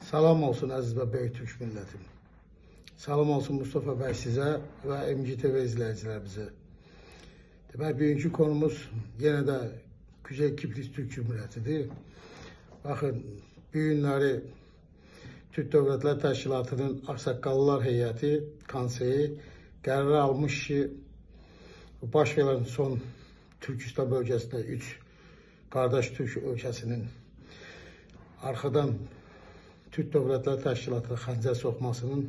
Salam olsun əziz və böyük Türk millətim. Salam olsun Mustafa bəy sizə və MGTV izləyicilərimizə. Demək, bugünkü konumuz yenə də Kuzey Kipris Türk Cümhuriyyətidir. Baxın, bu günləri Türk Dövlətlər Təşkilatının Ağsaqqallılar Heyəti, konseyi qərar almış ki, baş verən son Türkistan bölgəsində 3 qardaş Türk ölkəsinin arxadan Türk Dövlətlər Təşkilatına xəncər soxmasının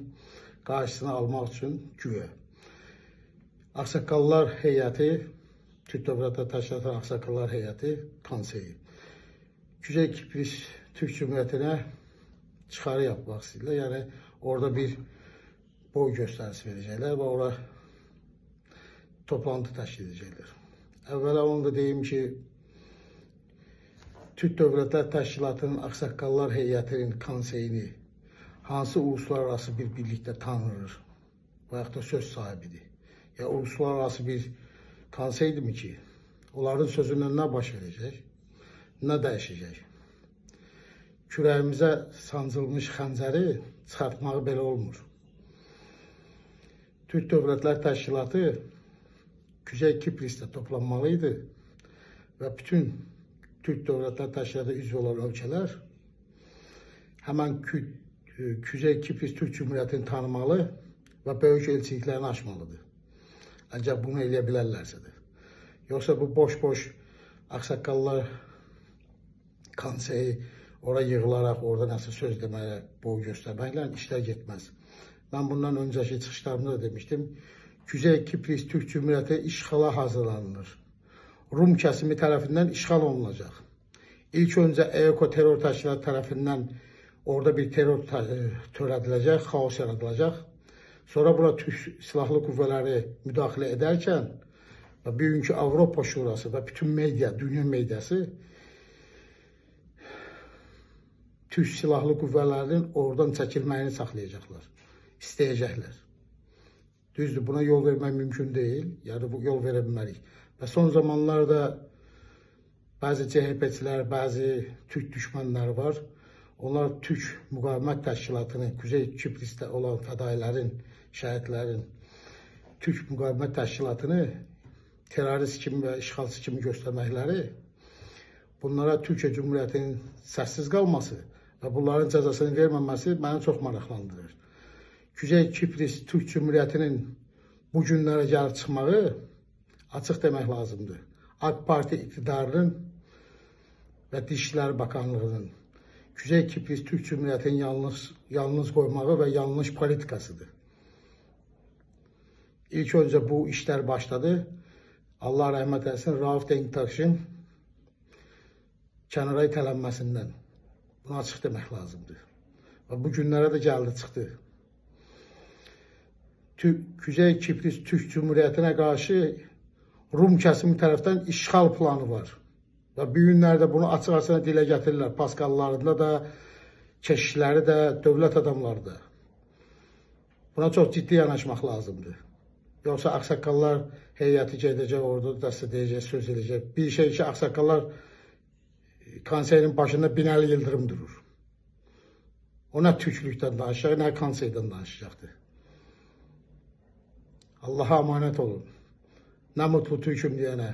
qarşısını almaq üçün güya Ağsaqqallılar Heyəti, Türk Dövlətlər Təşkilatının Ağsaqqallılar Heyəti, konseyi Kuzey Kipris Türk Cümhuriyyətinə çıxarı yapmaq istəyirlər. Yəni, orada bir boy göstərisi verəcəklər və ora toplantı təşkil edəcəklər. Əvvəla onu da deyim ki, Türk Dövlətlər Təşkilatının Ağsaqqallılar Heyətinin konseyini hansı uluslararası bir birlikdə tanınır və yaxud da söz sahibidir? Ya uluslararası bir konseydirmi ki, onların sözündən nə baş verəcək, nə dəyişəcək? Kürəyimizə sancılmış xəncəri çıxartmağı belə olmur. Türk Dövlətlər Təşkilatı Kuzey Kiprisdə toplanmalıydı və bütün Türk Dövlətlər Təşkilatı üzv olan ölkələr həmən Kuzey Kipris Türk Cümhuriyyətini tanımalı və böyük elçiliklərini açmalıdır. Ancaq bunu eləyə bilərlərsədir. Yoxsa bu boş-boş Ağsaqqallılar konseyi ora yığılaraq, orada nəsə söz deməyə, boy göstərməklə işlər getməz. Mən bundan öncəki çıxışlarımda da demişdim, Kuzey Kipris Türk Cümhuriyyəti işğala hazırlanılır. Rum kəsimi tərəfindən işğal olunacaq. İlk öncə EOKO terror təşkilatı tərəfindən orada bir terror törədiləcək, xaos yaradılacaq. Sonra bura Türk Silahlı Qüvvələri müdaxilə edərkən və bugünkü Avropa Şurası və bütün media, dünya mediası Türk Silahlı Qüvvələrinin oradan çəkilməyini saxlayacaqlar, istəyəcəklər. Düzdür, buna yol vermək mümkün deyil, yəni bu yol verə bilmərik. Və son zamanlarda bəzi CHP-çilər, bəzi Türk düşmənləri var. Onlar Türk Müqavimət Təşkilatını, Kuzey Kiprisdə olan fədailərin, şəhidlərin Türk Müqavimət Təşkilatını terrorist kimi və işğalçı kimi göstərməkləri bunlara Türkiyə Cümhuriyyətinin səssiz qalması və bunların cəzasını verməməsi məni çox maraqlandırır. Kuzey Kipris Türk Cümhuriyyətinin bu günlərə gəlib çıxmağı açıq demək lazımdır. AK Parti iktidarının və Dışişləri Bakanlığının Kuzey Kipris Türk Cümhuriyyətinin yalnız qoymağı və yanlış politikasıdır. İlk öncə bu işlər başladı. Allah rəhmət eləsin, Rauf Denktaşın kənara itələnməsindən. Bunu açıq demək lazımdır. Və bu günlərə də gəldi, çıxdı. Kuzey Kipris Türk Cümhuriyyətinə qarşı Rum kəsimi tərəfdən işğal planı var. Və bu günlərdə bunu açıq-açıq dilə gətirirlər. Paskallarında da, keşişləri də, dövlət adamları da. Buna çox ciddi yanaşmaq lazımdır. Yoxsa Ağsaqqallar heyəti gedəcək, orada dəstəkləyəcək, söz edəcək. Bir şey ki, Ağsaqqallar konseyinin başında Binəli Yıldırım durur. O nə Türklükdən danışacaq, nə konseydən danışacaqdır. Allaha amanət olun. Nə mutlu Türküm deyənə.